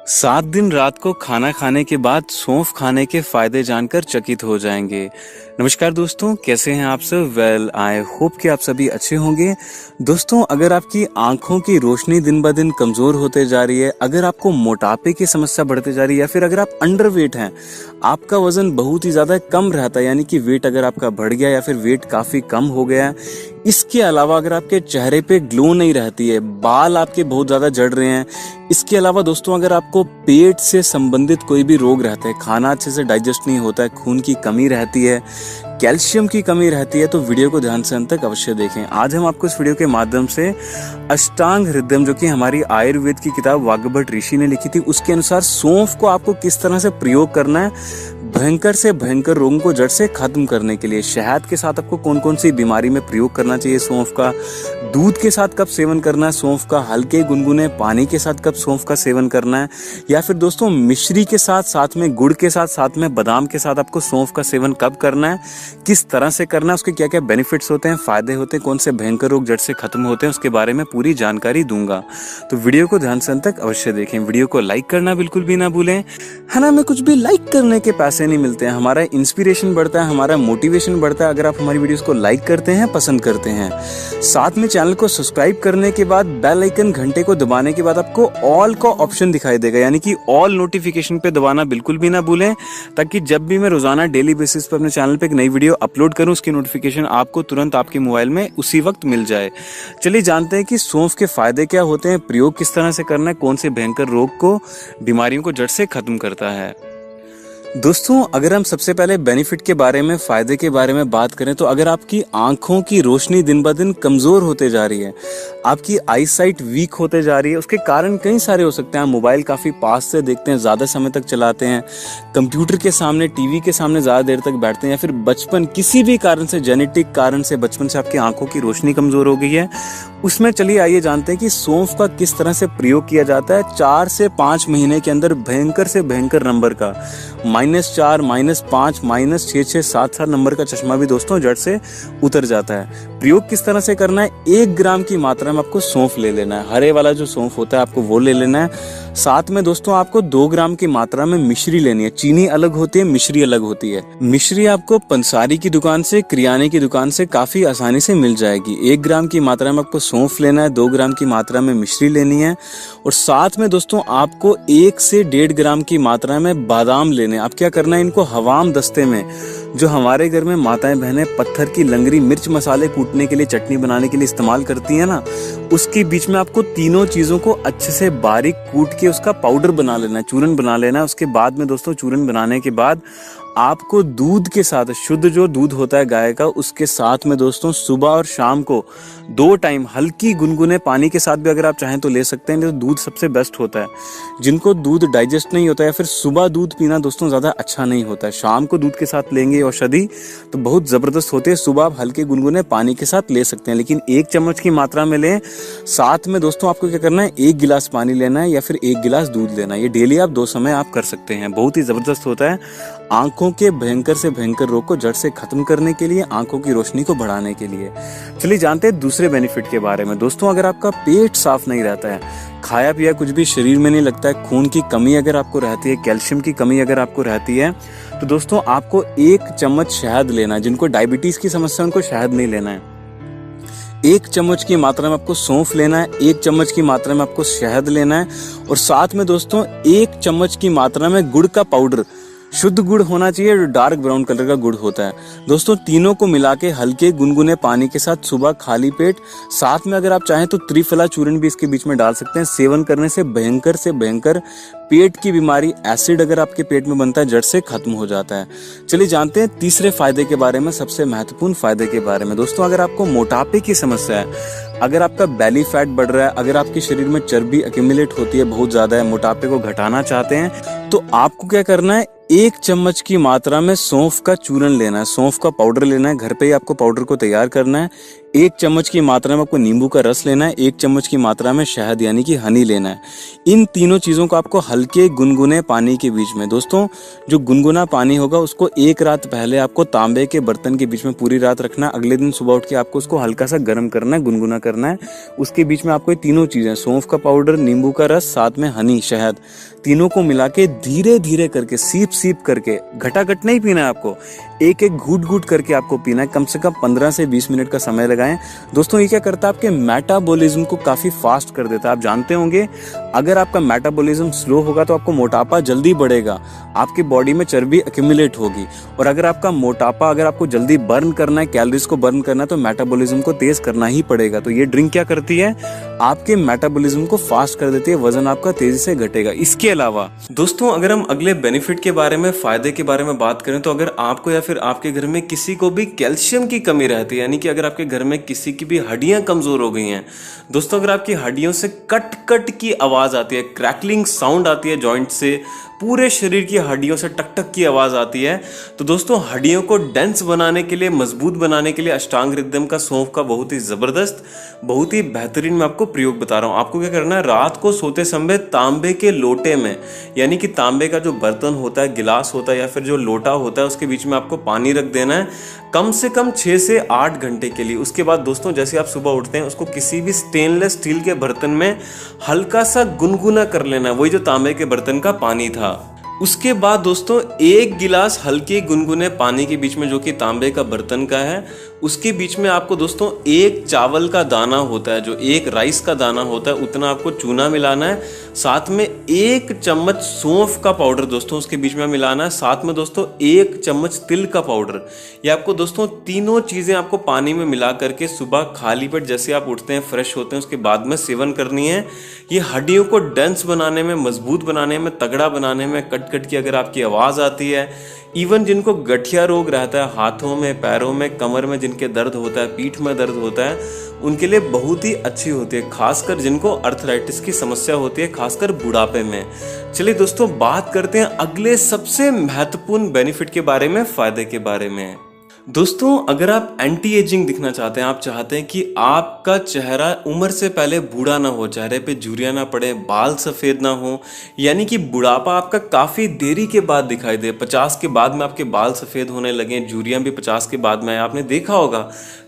7 दिन रात को खाना खाने के बाद सौंफ खाने के फायदे जानकर चकित हो जाएंगे। नमस्कार दोस्तों, कैसे हैं आप सब? वेल, आई होप कि आप सभी अच्छे होंगे। दोस्तों, अगर आपकी आंखों की रोशनी दिन ब दिन कमजोर होते जा रही है, अगर आपको मोटापे की समस्या बढ़ते जा रही है, या फिर अगर आप अंडरवेट हैं, आपका वजन बहुत ही ज्यादा कम रहता है, यानी कि वेट अगर आपका बढ़ गया या फिर वेट काफी कम हो गया है, इसके अलावा अगर आपके चेहरे पे ग्लो नहीं रहती है, बाल आपके बहुत ज्यादा झड़ रहे हैं, इसके अलावा दोस्तों अगर आपको पेट से संबंधित कोई भी रोग रहता है, खाना अच्छे से डाइजेस्ट नहीं होता है, खून की कमी रहती है, कैल्शियम की कमी रहती है, तो वीडियो को ध्यान से अंत तक अवश्य देखें। आज हम आपको इस वीडियो के माध्यम से अष्टांग हृदयम, जो कि हमारी आयुर्वेद की किताब वाग्भट ऋषि ने लिखी थी, उसके अनुसार सौंफ को आपको किस तरह से प्रयोग करना है भयंकर से भयंकर रोगों को जड़ से खत्म करने के लिए। शहद के साथ आपको कौन कौन सी बीमारी में प्रयोग करना चाहिए सौंफ का, दूध के साथ कब सेवन करना है सौंफ का, हल्के गुनगुने पानी के साथ कब सौंफ का सेवन करना है, या फिर दोस्तों मिश्री के साथ, साथ में गुड़ के साथ, साथ में बादाम के साथ आपको सौंफ का सेवन कब करना है, किस तरह से करना है, उसके क्या क्या बेनिफिट्स होते हैं, फायदे होते हैं, कौन से भयंकर रोग जड़ से खत्म होते हैं, उसके बारे में पूरी जानकारी दूंगा। तो वीडियो को ध्यान से अंत तक अवश्य देखें। वीडियो को लाइक करना बिल्कुल भी ना भूलें, है ना। हमें कुछ भी लाइक करने के पैसे नहीं मिलते हैं, हमारा इंस्पिरेशन बढ़ता है, हमारा मोटिवेशन बढ़ता है अगर आप हमारी वीडियोस को लाइक करते हैं, पसंद करते हैं। साथ में चैनल को सब्सक्राइब करने के बाद बेल आइकन घंटे को दबाने के बाद आपको ऑल का ऑप्शन दिखाई देगा, यानी कि ऑल नोटिफिकेशन पे दबाना बिल्कुल भी ना भूलें, ताकि जब भी मैं रोजाना डेली बेसिस पर अपने चैनल पे एक नई वीडियो अपलोड करूं, उसकी नोटिफिकेशन आपको तुरंत आपके मोबाइल में उसी वक्त मिल जाए। चलिए जानते हैं कि सौंफ के फायदे क्या होते हैं, प्रयोग किस तरह से करना है, कौन से भयंकर रोग को, बीमारियों को जड़ से खत्म करता है। दोस्तों, अगर हम सबसे पहले बेनिफिट के बारे में, फायदे के बारे में बात करें, तो अगर आपकी आंखों की रोशनी दिन ब दिन कमजोर होते जा रही है, आपकी आई साइट वीक होते जा रही है, उसके कारण कई सारे हो सकते हैं। आप मोबाइल काफी पास से देखते हैं, ज्यादा समय तक चलाते हैं, कंप्यूटर के सामने, टीवी के सामने ज्यादा देर तक बैठते हैं, या फिर बचपन किसी भी कारण से, जेनेटिक कारण से बचपन से आपकी आंखों की रोशनी कमजोर हो गई है, उसमें चलिए आइए जानते हैं कि सौंफ का किस तरह से प्रयोग किया जाता है। 4 से 5 महीने के अंदर भयंकर से भयंकर नंबर का -4, -5, -6, 7 नंबर का चश्मा भी दोस्तों जड़ से उतर जाता है। प्रयोग किस तरह से करना है, 1 ग्राम की मात्रा में आपको सौंफ ले लेना है, हरे वाला जो सौंफ होता है आपको वो ले लेना है। साथ में दोस्तों आपको 2 ग्राम की मात्रा में मिश्री लेनी है। चीनी अलग होती है, मिश्री अलग होती है। मिश्री आपको पंसारी की दुकान से, किराने की दुकान से काफी आसानी से मिल जाएगी। 1 ग्राम की मात्रा में आपको सौंफ लेना है, 2 ग्राम की मात्रा में मिश्री लेनी है, और साथ में दोस्तों आपको 1 से 1.5 ग्राम की मात्रा में बादाम लेने हैं। आप क्या करना है, इनको हवाम दस्ते में, जो हमारे घर में माताएं बहनें पत्थर की लंगरी मिर्च मसाले कूटने के लिए, चटनी बनाने के लिए इस्तेमाल करती है ना, उसके बीच में आपको तीनों चीजों को अच्छे से बारीक कूट के उसका पाउडर बना लेना है, चूरन बना लेना है। उसके बाद में दोस्तों चूरन बनाने के बाद आपको दूध के साथ, शुद्ध जो दूध होता है गाय का, उसके साथ में दोस्तों सुबह और शाम को 2 टाइम हल्की गुनगुने पानी के साथ भी अगर आप चाहें तो ले सकते हैं, नहीं तो दूध सबसे बेस्ट होता है। जिनको दूध डाइजेस्ट नहीं होता है, फिर सुबह दूध पीना दोस्तों ज्यादा अच्छा नहीं होता है, शाम को दूध के साथ लेंगे औषधि तो बहुत जबरदस्त होती है। सुबह आप हल्के गुनगुने पानी के साथ ले सकते हैं, लेकिन 1 चम्मच की मात्रा में लें। साथ में दोस्तों आपको क्या करना है, 1 गिलास पानी लेना है या फिर 1 गिलास दूध लेना है। ये डेली आप 2 समय आप कर सकते हैं, बहुत ही जबरदस्त होता है आंखों के भयंकर से भयंकर रोग को जड़ से खत्म करने के लिए, आंखों की रोशनी को बढ़ाने के लिए। चलिए जानते हैं दूसरे बेनिफिट के बारे में। दोस्तों, अगर आपका पेट साफ नहीं रहता है, खाया पिया कुछ भी शरीर में नहीं लगता है, खून की कमी अगर आपको रहती है, कैल्शियम की कमी अगर आपको रहती है, तो दोस्तों आपको 1 चम्मच शहद लेना है। जिनको डायबिटीज की समस्या उनको शहद नहीं लेना है। 1 चम्मच की मात्रा में आपको सौंफ लेना है, 1 चम्मच की मात्रा में आपको शहद लेना है, और साथ में दोस्तों 1 चम्मच की मात्रा में गुड़ का पाउडर, शुद्ध गुड़ होना चाहिए, जो डार्क ब्राउन कलर का गुड़ होता है। दोस्तों तीनों को मिला के हल्के गुनगुने पानी के साथ सुबह खाली पेट, साथ में अगर आप चाहें तो त्रिफला चूर्ण भी इसके बीच में डाल सकते हैं। सेवन करने से भयंकर पेट की बीमारी, एसिड अगर आपके पेट में बनता है, जड़ से खत्म हो जाता है। चलिए जानते हैं तीसरे फायदे के बारे में, सबसे महत्वपूर्ण फायदे के बारे में। दोस्तों, अगर आपको मोटापे की समस्या है, अगर आपका बेली फैट बढ़ रहा है, अगर आपके शरीर में चर्बी एक्यूमुलेट होती है बहुत ज्यादा है, मोटापे को घटाना चाहते हैं, तो आपको क्या करना है, 1 चम्मच की मात्रा में सौंफ का चूरन लेना है, सौंफ का पाउडर लेना है। घर पे ही आपको पाउडर को तैयार करना है। 1 चम्मच की मात्रा में आपको नींबू का रस लेना है, 1 चम्मच की मात्रा में शहद यानी कि हनी लेना है। इन तीनों चीज़ों को आपको हल्के गुनगुने पानी के बीच में, दोस्तों जो गुनगुना पानी होगा उसको एक रात पहले आपको तांबे के बर्तन के बीच में पूरी रात रखना है। अगले दिन सुबह उठ के आपको उसको हल्का सा गर्म करना है, गुनगुना करना है। उसके बीच में आपको ये तीनों चीज़ें, सौंफ का पाउडर, नींबू का रस, साथ में हनी, शहद, तीनों को मिला के धीरे धीरे करके, सीप सीप करके, घटाघट नहीं पीना है आपको, एक एक घूट घूट करके आपको पीना है। कम से कम 15 से 20 मिनट का समय लगाएं। दोस्तों ये क्या करता है, आपके मेटाबॉलिज्म को काफ़ी फास्ट कर देता है। आप जानते होंगे अगर आपका मेटाबॉलिज्म स्लो होगा तो आपको मोटापा जल्दी बढ़ेगा, आपकी बॉडी में चर्बी एक्यूमुलेट होगी। और अगर आपका मोटापा, अगर आपको जल्दी बर्न करना है, कैलोरीज को बर्न करना है, तो मेटाबॉलिज्म को तेज करना ही पड़ेगा। तो ये ड्रिंक क्या करती है, आपके मेटाबॉलिज्म को फास्ट कर देती है, वजन आपका तेजी से घटेगा। इसके अलावा दोस्तों अगर हम अगले बेनिफिट के बारे में, फायदे के बारे में बात करें, तो अगर आपको या फिर आपके घर में किसी को भी कैल्शियम की कमी रहती है, यानी कि अगर आपके घर में किसी की भी हड्डियां कमजोर हो गई हैं, दोस्तों अगर आपकी हड्डियों से कट कट की आवाज आती है, क्रैकलिंग साउंड आती है जॉइंट से, पूरे शरीर की हड्डियों से टक टक की आवाज आती है, तो दोस्तों हड्डियों को डेंस बनाने के लिए, मजबूत बनाने के लिए अष्टांग हृदयम का, सौंफ का बहुत ही जबरदस्त, बहुत ही बेहतरीन मैं आपको प्रयोग बता रहा हूं। आपको क्या करना है, रात को सोते समय तांबे के लोटे में, यानी कि तांबे का जो बर्तन होता है, गिलास होता है या फिर जो लोटा होता है, उसके बीच में आपको पानी रख देना है कम से कम 6 से 8 घंटे के लिए। उसके बाद दोस्तों जैसे आप सुबह उठते हैं, उसको किसी भी स्टेनलेस स्टील के बर्तन में हल्का सा गुनगुना कर लेना है, वही जो तांबे के बर्तन का पानी था। उसके बाद दोस्तों 1 गिलास हल्के गुनगुने पानी के बीच में, जो कि तांबे का बर्तन का है, उसके बीच में आपको दोस्तों 1 चावल का दाना होता है, जो 1 राइस का दाना होता है, उतना आपको चूना मिलाना है। साथ में 1 चम्मच सौंफ का पाउडर दोस्तों उसके बीच में मिलाना है। साथ में दोस्तों 1 चम्मच तिल का पाउडर। ये आपको दोस्तों तीनों चीज़ें आपको पानी में मिला करके सुबह खाली पेट जैसे आप उठते हैं, फ्रेश होते हैं, उसके बाद में सेवन करनी है। ये हड्डियों को डेंस बनाने में, मजबूत बनाने में, तगड़ा बनाने में, कट कट की अगर आपकी आवाज़ आती है, इवन जिनको गठिया रोग रहता है, हाथों में, पैरों में, कमर में जिनके दर्द होता है, पीठ में दर्द होता है, उनके लिए बहुत ही अच्छी होती है, खासकर जिनको अर्थराइटिस की समस्या होती है, खासकर बुढ़ापे में। चलिए दोस्तों बात करते हैं अगले सबसे महत्वपूर्ण बेनिफिट के बारे में, फायदे के बारे में। दोस्तों अगर आप एंटी एजिंग दिखना चाहते हैं, आप चाहते हैं कि आपका चेहरा उम्र से पहले बूढ़ा ना हो, चेहरे पे झुर्रियां ना पड़े, बाल सफ़ेद ना हो, यानी कि बुढ़ापा आपका काफ़ी देरी के बाद दिखाई दे, 50 के बाद में आपके बाल सफ़ेद होने लगे, झुर्रियां भी 50 के बाद में, आपने देखा होगा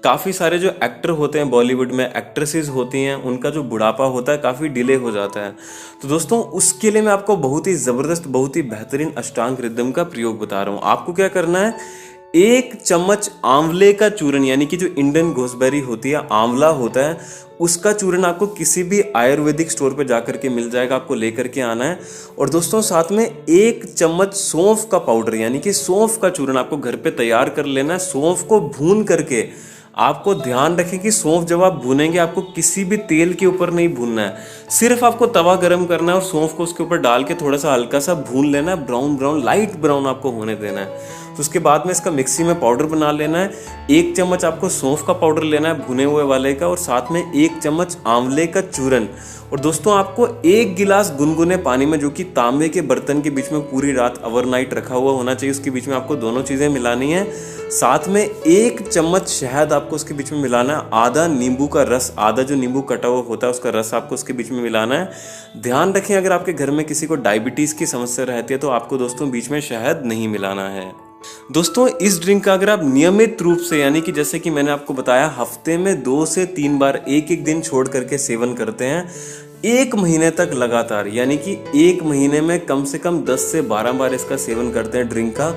काफ़ी सारे जो एक्टर होते हैं बॉलीवुड में, एक्ट्रेसेस होती हैं, उनका जो बुढ़ापा होता है काफ़ी डिले हो जाता है। तो दोस्तों उसके लिए मैं आपको बहुत ही ज़बरदस्त, बहुत ही बेहतरीन अष्टांग हृदयम का प्रयोग बता रहा हूँ। आपको क्या करना है, 1 चम्मच आंवले का चूर्ण, यानी कि जो इंडियन घोसबेरी होती है, आंवला होता है, उसका चूर्ण आपको किसी भी आयुर्वेदिक स्टोर पे जाकर के मिल जाएगा, आपको लेकर के आना है। और दोस्तों साथ में 1 चम्मच सौंफ का पाउडर, यानी कि सौंफ का चूर्ण आपको घर पे तैयार कर लेना है। सौंफ को भून करके, आपको ध्यान रखें कि सौंफ जब आप भूनेंगे, आपको किसी भी तेल के ऊपर नहीं भूनना है, सिर्फ आपको तवा गरम करना है और सौंफ को उसके ऊपर डाल के थोड़ा सा हल्का सा भून लेना है, ब्राउन ब्राउन, लाइट ब्राउन आपको होने देना है। तो उसके बाद में इसका मिक्सी में पाउडर बना लेना है। 1 चम्मच आपको सौंफ का पाउडर लेना है भुने हुए वाले का, और साथ में 1 चम्मच आंवले का चूर्ण। और दोस्तों आपको 1 गिलास गुनगुने पानी में, जो कि तांबे के बर्तन के बीच में पूरी रात ओवरनाइट रखा हुआ होना चाहिए, उसके बीच में आपको दोनों चीज़ें मिलानी है। साथ में 1 चम्मच शहद आपको उसके बीच में मिलाना है। आधा नींबू का रस, आधा जो नींबू कटा हुआ होता है उसका रस आपको उसके बीच में मिलाना है। ध्यान रखें अगर आपके घर में किसी को डायबिटीज़ की समस्या रहती है तो आपको दोस्तों बीच में शहद नहीं मिलाना है। दोस्तों इस ड्रिंक का अगर आप नियमित रूप से, यानी कि जैसे कि मैंने आपको बताया, हफ्ते में 2 से 3 बार, एक दिन छोड़ करके सेवन करते हैं, 1 महीने तक लगातार, यानी कि 1 महीने में कम से कम 10 से 12 बार इसका सेवन करते हैं ड्रिंक का,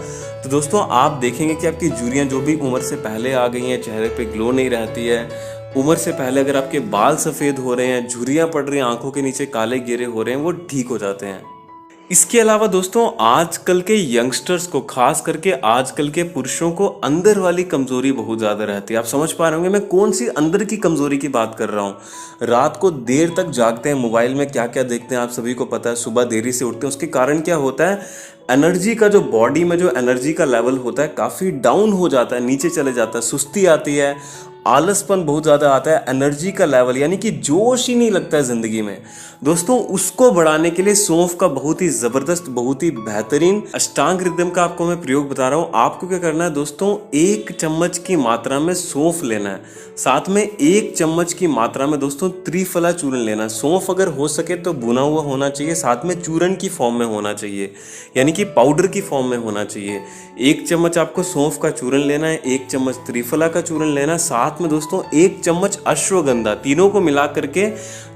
तो दोस्तों आप देखेंगे कि आपकी झुर्रियां जो भी उम्र से पहले आ गई हैं, चेहरे पे ग्लो नहीं रहती है, उम्र से पहले अगर आपके बाल सफ़ेद हो रहे हैं, झुर्रियां पड़ रही हैं, आंखों के नीचे काले घेरे हो रहे हैं, वो ठीक हो जाते हैं। इसके अलावा दोस्तों आजकल के यंगस्टर्स को, खास करके आजकल के पुरुषों को अंदर वाली कमजोरी बहुत ज्यादा रहती है। आप समझ पा रहे होंगे मैं कौन सी अंदर की कमजोरी की बात कर रहा हूँ। रात को देर तक जागते हैं, मोबाइल में क्या क्या देखते हैं आप सभी को पता है, सुबह देरी से उठते हैं, उसके कारण क्या होता है, एनर्जी का जो बॉडी में जो एनर्जी का लेवल होता है काफ़ी डाउन हो जाता है, नीचे चले जाता है, सुस्ती आती है, आलसपन बहुत ज़्यादा आता है, एनर्जी का लेवल यानी कि जोश ही नहीं लगता है ज़िंदगी में, दोस्तों उसको बढ़ाने के लिए सौंफ का बहुत ही ज़बरदस्त, बहुत ही बेहतरीन अष्टांग हृदय का आपको मैं प्रयोग बता रहा हूँ। आपको क्या करना है दोस्तों, 1 चम्मच की मात्रा में सौंफ लेना है, साथ में 1 चम्मच की मात्रा में दोस्तों त्रिफला चूर्ण लेना है। सौंफ अगर हो सके तो भुना हुआ होना चाहिए, साथ में चूर्ण की फॉर्म में होना चाहिए, यानी कि पाउडर की फॉर्म में होना चाहिए। 1 चम्मच आपको सौंफ का चूर्ण लेना है, 1 चम्मच त्रिफला का चूर्ण लेना है, साथ में दोस्तों 1 चम्मच अश्वगंधा, तीनों को मिला करके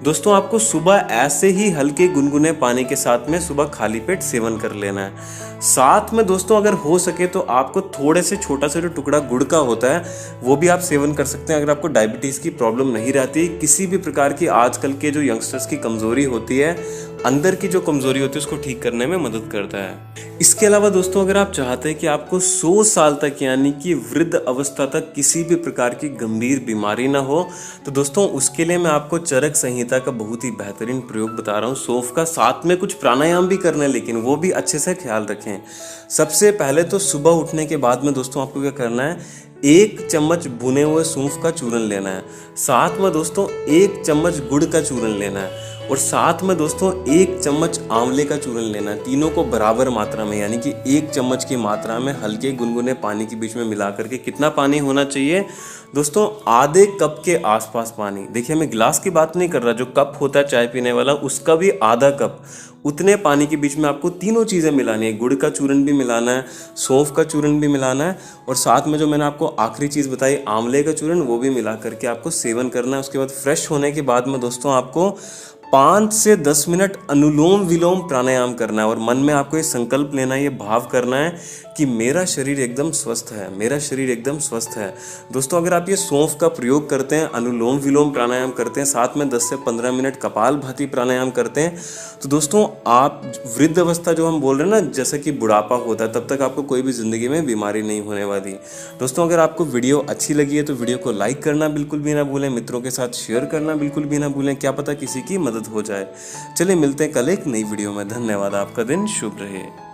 दोस्तों आपको सुबह ऐसे ही हल्के गुनगुने पानी के साथ में सुबह खाली पेट सेवन कर लेना है। साथ में दोस्तों अगर हो सके तो आपको थोड़े से छोटा सा जो टुकड़ा गुड़ का होता है वो भी आप सेवन कर सकते हैं, अगर आपको डायबिटीज़ की प्रॉब्लम नहीं रहती, किसी भी प्रकार की आजकल के जो यंगस्टर्स की कमज़ोरी होती है, अंदर की जो कमज़ोरी होती है उसको ठीक करने में मदद करता है। इसके अलावा दोस्तों अगर आप चाहते हैं कि आपको 100 साल तक यानी कि वृद्ध अवस्था तक किसी भी प्रकार की गंभीर बीमारी ना हो, तो दोस्तों उसके लिए मैं आपको चरक संहिता का बहुत ही बेहतरीन प्रयोग बता रहा हूँ सौंफ का। साथ में कुछ प्राणायाम भी करना है, लेकिन वो भी अच्छे से ख्याल रखें। सबसे पहले तो सुबह उठने के बाद में दोस्तों आपको क्या करना है, 1 चम्मच भुने हुए सौंफ का चूर्ण लेना है, साथ में दोस्तों 1 चम्मच गुड़ का चूर्ण लेना है, और साथ में दोस्तों 1 चम्मच आंवले का चूर्ण लेना है। तीनों को बराबर मात्रा में यानी कि 1 चम्मच की मात्रा में हल्के गुनगुने पानी के बीच में मिला करके, कितना पानी होना चाहिए दोस्तों, आधे कप के आसपास पानी। देखिए मैं गिलास की बात नहीं कर रहा, जो कप होता है चाय पीने वाला उसका भी आधा कप, उतने पानी के बीच में आपको तीनों चीज़ें मिलानी है। गुड़ का चूर्ण भी मिलाना है, सौंफ का चूर्ण भी मिलाना है, और साथ में जो मैंने आपको आखिरी चीज़ बताई आंवले का चूर्ण, वो भी मिला करके आपको सेवन करना है। उसके बाद फ्रेश होने के बाद में दोस्तों आपको 5 से 10 मिनट अनुलोम विलोम प्राणायाम करना है, और मन में आपको ये संकल्प लेना है, ये भाव करना है कि मेरा शरीर एकदम स्वस्थ है, मेरा शरीर एकदम स्वस्थ है। दोस्तों अगर आप ये सौंफ का प्रयोग करते हैं, अनुलोम विलोम प्राणायाम करते हैं, साथ में 10 से 15 मिनट कपालभाति प्राणायाम करते हैं, तो दोस्तों आप वृद्ध अवस्था जो हम बोल रहे हैं ना, जैसे कि बुढ़ापा होता है, तब तक आपको कोई भी ज़िंदगी में बीमारी नहीं होने वाली। दोस्तों अगर आपको वीडियो अच्छी लगी है तो वीडियो को लाइक करना बिल्कुल भी ना भूलें, मित्रों के साथ शेयर करना बिल्कुल भी ना भूलें, क्या पता किसी की मदद हो जाए। चलिए मिलते हैं कल एक नई वीडियो में। धन्यवाद, आपका दिन शुभ रहे।